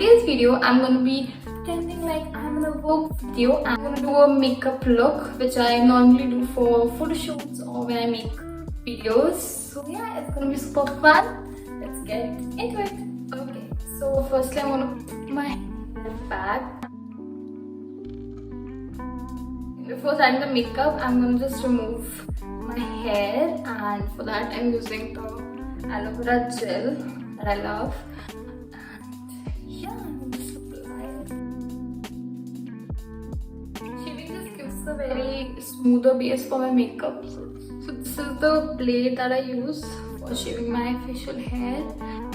today's video, I'm gonna be pretending like I'm in a Vogue video. I'm gonna do a makeup look, which I normally do for photo shoots or when I make videos. So yeah, it's gonna be super fun. Let's get into it. Okay, so firstly I'm gonna put my hair back. Before starting the makeup, I'm gonna just remove my hair, and for that I'm using the aloe vera gel that I love. A very smoother base for my makeup. So this is the blade that I use for shaving my facial hair.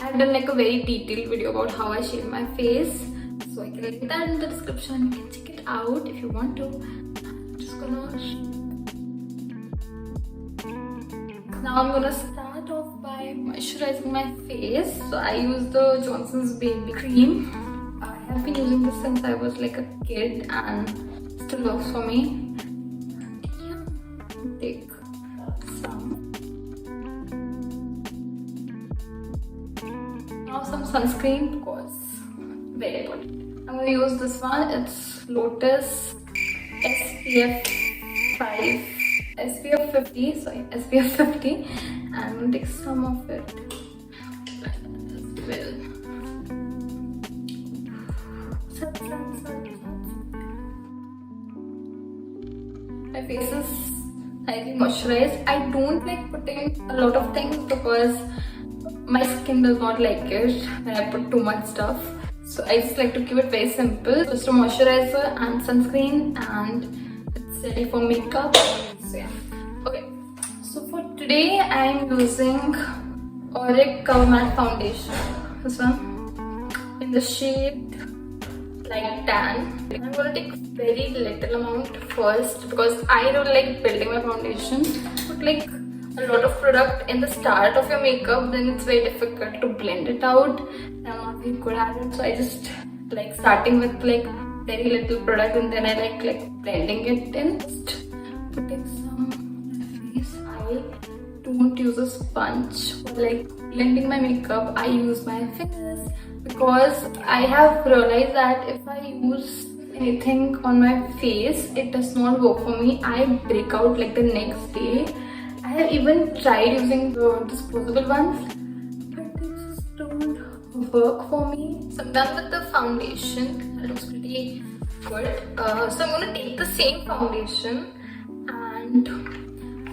I've done like a very detailed video about how I shave my face, so I can link that in the description. You can check it out if you want to. I'm just gonna now I'm gonna start off by moisturizing my face. So I use the Johnson's Baby Cream. I have been using this since I was like a kid and still works for me. Take some. Now some sunscreen because very important. I'm gonna use this one. It's Lotus SPF 50. Sorry, SPF 50. I'm gonna take some of it as well. My face is highly moisturized. I don't like putting a lot of things because my skin does not like it when I put too much stuff. So I just like to keep it very simple. Just a moisturizer and sunscreen, and it's ready for makeup. So yeah. Okay. So for today I'm using Auric Cover Matte Foundation. This one in the shade Light Tan. I'm gonna take very little amount first because I don't like building my foundation. Put like a lot of product in the start of your makeup, then it's very difficult to blend it out. I'm not very good at it, so I just like starting with like very little product and then I like blending it in. Just putting some on my face. I don't use a sponge for like blending my makeup. I use my fingers because I have realized that if I use anything on my face, it does not work for me. I break out like the next day. I have even tried using the disposable ones, but they just don't work for me. So I'm done with the foundation. It looks pretty good. So I'm gonna take the same foundation and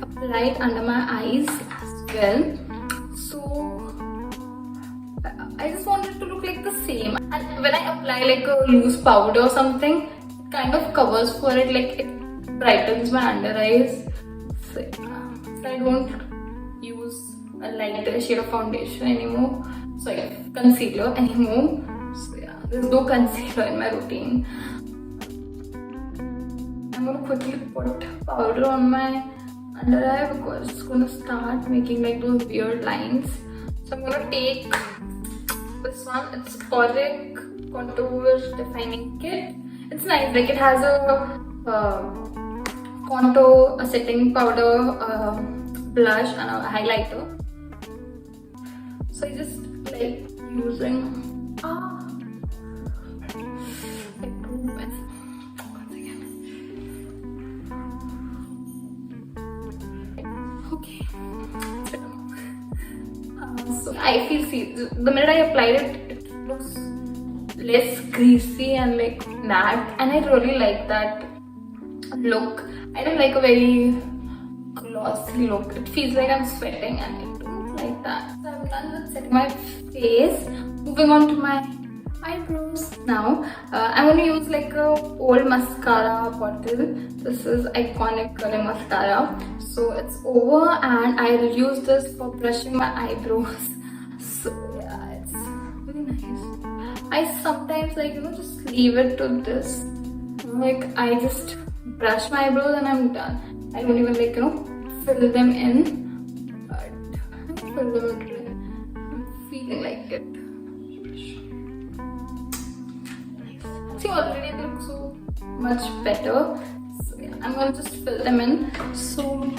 apply it under my eyes as well. So I just want it to look like the same, and when I apply like a loose powder or something, it kind of covers for it, like it brightens my under eyes. So I don't use a lighter shade of foundation anymore. Sorry, concealer anymore. So yeah, there's no concealer in my routine. I'm gonna quickly put powder on my under eye because it's gonna start making like those weird lines. So I'm gonna take this one. It's Auric Contour Defining Kit. It's nice. Like it has a contour, a setting powder, blush, and a highlighter. So I just like using like too much. Once again. Okay. So I feel, see, the minute I applied it, it looks less greasy and like matte, and I really like that look. I don't like a very glossy look. It feels like I'm sweating, and I don't like that. So I'm done with setting my face. Moving on to my eyebrows now. I'm going to use like a old mascara bottle. This is Iconic Curling Mascara. So it's over, and I'll use this for brushing my eyebrows. So yeah, it's really nice. I sometimes like, just leave it to this. Like I just brush my eyebrows and I'm done. I don't even like, fill them in. But I fill them in today. I'm feeling like it. See, already it looks so much better. So yeah, I'm gonna just fill them in. So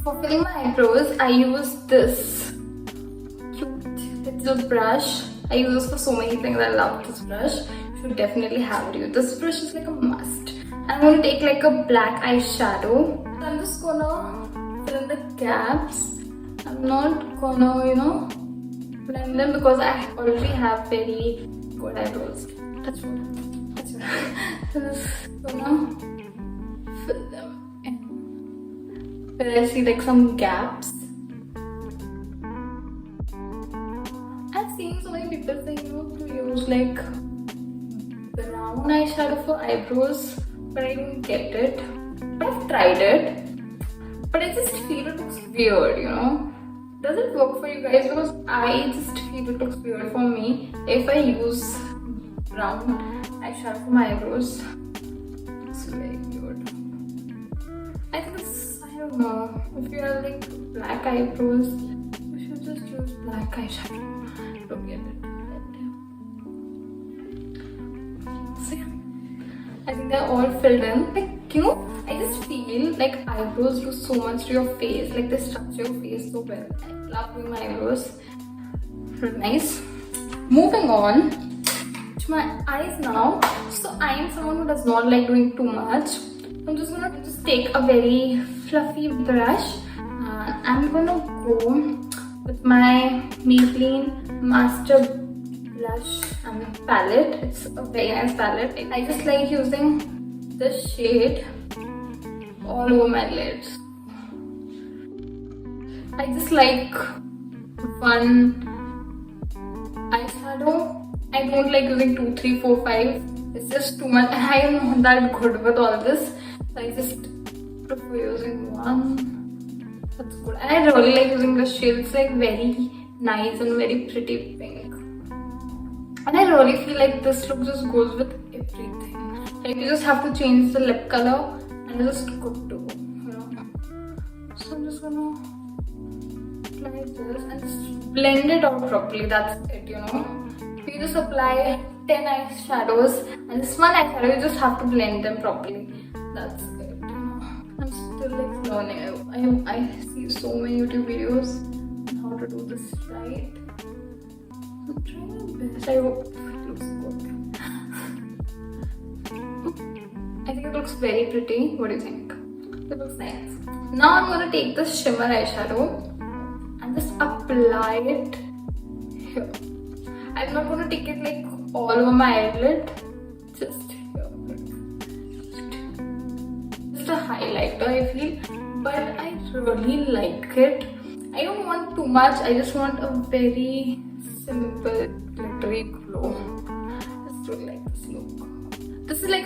for filling my eyebrows, I use this cute little brush I use this for so many things. I love this brush. You should definitely have it. This brush is like a must. I'm going to take like a black eyeshadow. I'm just gonna fill in the gaps. I'm not gonna, blend them because I already have very good eyebrows. Touch wood. Touch wood. So just gonna fill them in. Where I see like some gaps. I've seen so many people saying, to use like brown eyeshadow for eyebrows, but I don't get it. But I've tried it, but I just feel it looks weird. Does it work for you guys? Because I just feel it looks weird for me if I use brown eyeshadow for my eyebrows. It's very weird. I think I don't know. If you have like black eyebrows, you should just use black eyeshadow. Don't get it. So yeah, I think they're all filled in. Like, I just feel like eyebrows do so much to your face. Like they structure your face so well. I love doing my eyebrows. Nice. Moving on to my eyes now. So I am someone who does not like doing too much. I'm just gonna take a very fluffy brush. I'm gonna go with my Maybelline Master Blush and palette. It's a very nice palette. I just like using this shade all over my lids. I just like one eyeshadow. I don't like using 2, 3, 4, 5. It's just too much. I am not that good with all this. So I just prefer using one. That's good. And I really like using the shade. It's like very nice and very pretty pink. And I really feel like this look just goes with everything. Like you just have to change the lip color and it's just good to go. So I'm just gonna apply this and just blend it out properly. That's it. You just apply 10 eyeshadows and this one eyeshadow you just have to blend them properly. That's it. I'm still like learning. I see so many YouTube videos on how to do this right. I'm trying my best. I hope it looks good. I think it looks very pretty. What do you think? It looks nice. Now I'm gonna take this shimmer eyeshadow and just apply it here. I'm not gonna take it like all over my eyelid. Just here. Just a highlighter, I feel. But I really like it. I don't want too much. I just want a very simple, glittery glow. Just really like this look. This is like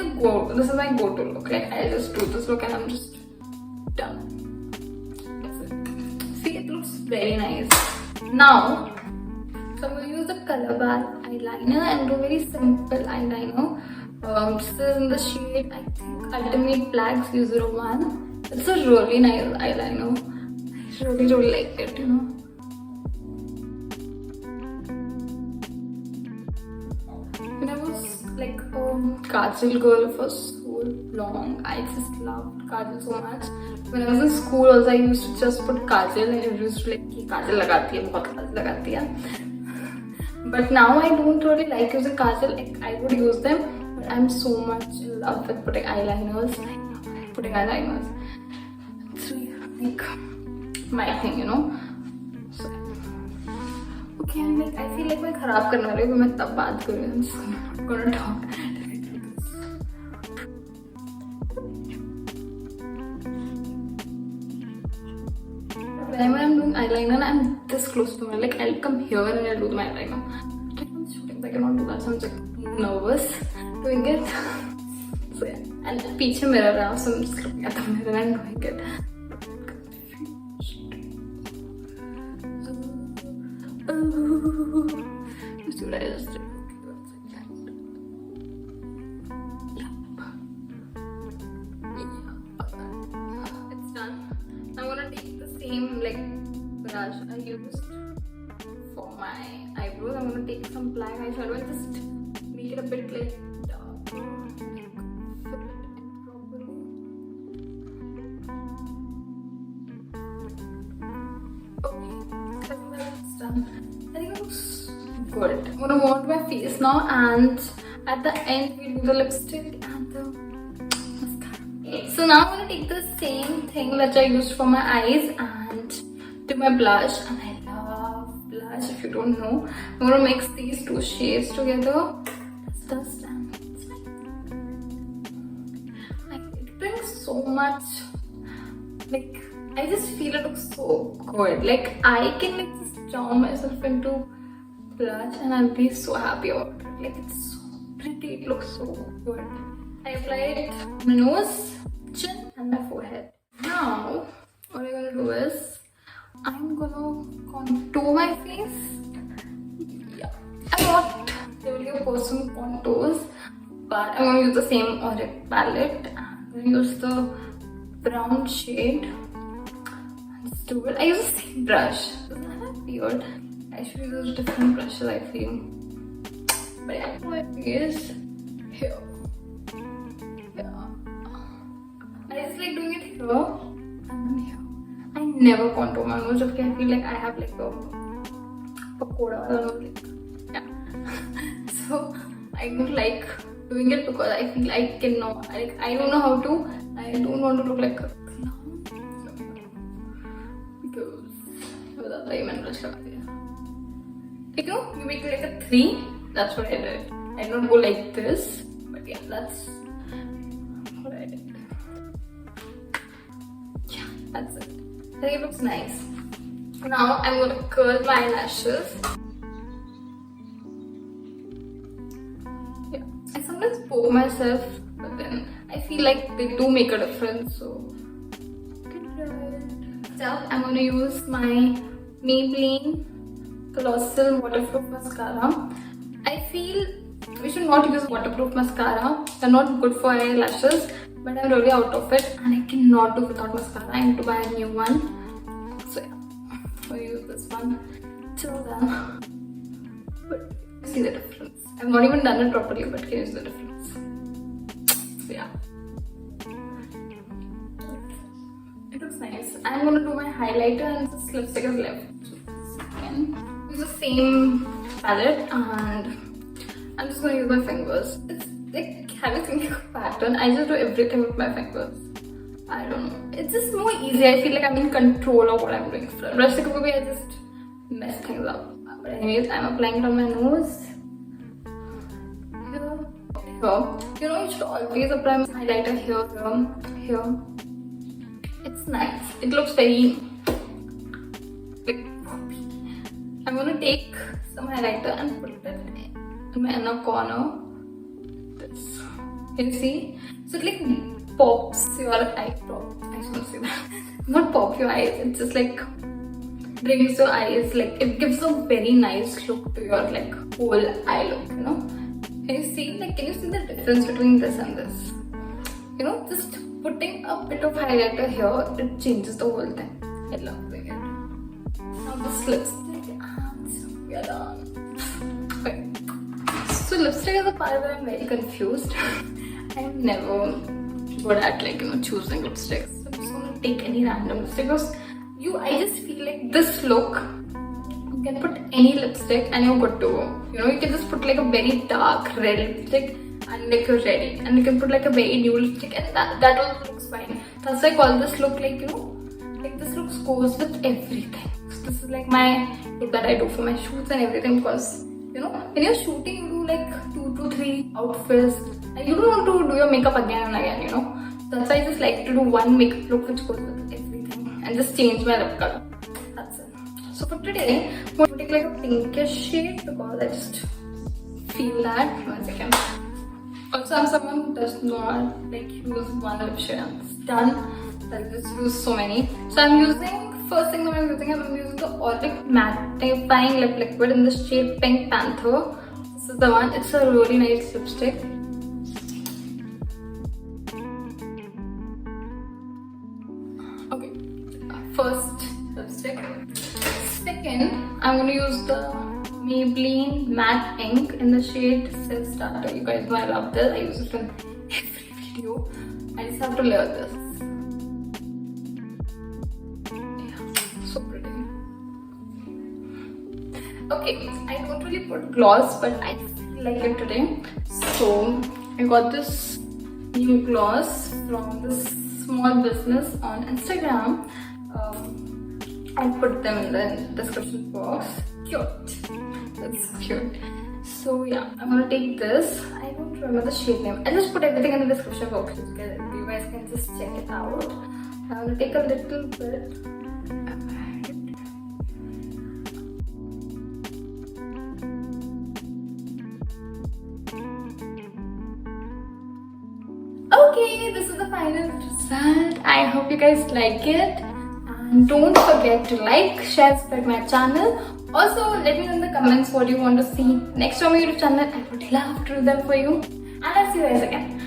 this is my go-to look. Like I just do this look and I'm just done. That's it. See, it looks very nice. Now, so I'm going to use the Color Bar eyeliner and do a very simple eyeliner. This is in the shade, I think, Ultimate Black 001. It's a really nice eyeliner. I really like it, When I was like a Kajal girl for so long, I just loved Kajal so much. When I was in school also, I used to just put Kajal and I used to like, Kajal lagati hai, bahut Kajal lagati hai. But now I don't really like using Kajal. Like I would use them, but I'm so much in love with putting eyeliners. I love putting eyeliners. It's like my thing, So, okay, I feel like I'm खराब करने वाली हूँ, मैं तब बात कर रही हूँ. I'm just not gonna talk. When I'm doing eyeliner, I'm this close to my, like I'll come here and I'll do my eyeliner. But I'm shooting, I cannot do that, so I'm just nervous doing it. So yeah, and peeche mirror now, so I'm just looking at the mirror and doing it. Should I just do it? It's done. I'm gonna take the same like brush I used for my eyebrows. I'm gonna take some black eyeshadow and just make it a bit like dark, like fill it in properly. Okay, I think that's done. I think it looks good. I'm gonna move on to my face now, and at the end we'll do the lipstick and the mascara. So now I'm gonna take the same thing that I used for my eyes and do my blush. And I love blush, if you don't know. I'm gonna mix these two shades together. Dust and it brings so much, like, I just feel it looks so good. Like, I can like just drown myself into blush and I'll be so happy about it. Like, it's so pretty, it looks so good. I apply it on my nose, chin and my forehead. Now what I'm gonna do is I'm gonna contour my face. Yeah, I'm not really a person who contours, but I'm gonna use the same Auric palette. I'm gonna use the brown shade. Let's do it. I use the same brush. Isn't that weird? I should use different brushes, I feel. But yeah, my face here. Yeah. I just like doing it here and then here. I never contour my nose. Okay, I feel like I have like a pakoda nose. Like, yeah. So I don't like doing it because I feel I cannot. Like, I don't know how to. I don't want to look like a clown. Because without the human brush, you know, you make it like a 3. That's what I did. I don't go like this, but yeah, that's what I did. Yeah, that's it. I think it looks nice. Now I'm gonna curl my eyelashes. Yeah, I sometimes poke myself, but then I feel like they do make a difference. So I'm gonna use my Maybelline Colossal Waterproof Mascara. I feel we should not use waterproof mascara. They're not good for eyelashes, but I'm really out of it and I cannot do without mascara. I need to buy a new one. So yeah, I'll use this one till then. But see the difference. I've not even done it properly, but can you see the difference? So yeah, it looks nice. I'm gonna do my highlighter and this lipstick is left. Use the same palette and I'm just gonna use my fingers. It's like having a pattern. I just do everything with my fingers. I don't know. It's just more easy. I feel like I'm in control of what I'm doing. For rest of the movie, I just mess things up. But anyways, I'm applying it on my nose. Here. You know, you should always apply my highlighter here. It's nice. It looks very like poppy. I'm gonna take some highlighter and put it in my inner corner. This. Can you see? So it like pops your eye. I shouldn't say that. Not pop your eyes. It just like brings your eyes, like it gives a very nice look to your like whole eye look, you know. Can you see? Like, can you see the difference between this and this? You know, just putting a bit of highlighter here, it changes the whole thing. I love doing it. Now this lipstick and we are done. Okay. So lipstick is a part where I'm very confused. I'm never good at like, you know, choosing lipsticks. So I'm just gonna take any random lipstick because I just feel like this look, you can put any lipstick and you're good to go. You know, you can just put like a very dark red lipstick and like you're ready. And you can put like a very nude lipstick and that also looks fine. That's why I call this look like, you know, like this look goes with everything. So this is like my look that I do for my shoots and everything because, you know, when you're shooting, you do like 2 to 3 outfits and you don't want to do your makeup again and again, you know. That's why I just like to do one makeup look which goes with everything and just change my lip color. That's it. So for today, I'm going to take like a pinkish shade because I just feel that. 1 second. Also, I'm someone who does not like use one lip shade and it's done. I just use so many. So I'm using, first thing that I'm using the Auric Mattifying Lip Liquid in the shade Pink Panther. This is the one. It's a really nice lipstick. Okay, first lipstick. Second, I'm going to use the Maybelline Matte Ink in the shade Self Starter. You guys know I love this. I use it in every video. I just have to layer this. Yeah, so pretty. Okay, I don't really put gloss, but I feel like it today. So I got this new gloss from this small business on Instagram. I'll put them in the description box. Cute. That's cute. So yeah, I'm gonna take this. I don't remember the shade name. I'll just put everything in the description box. You guys can just check it out. I'm gonna take a little bit. Okay, this is the final result. I hope you guys like it. And don't forget to like, share, subscribe my channel. Also, let me know in the comments what you want to see next on my YouTube channel. I would love to do them for you. And I'll see you guys again.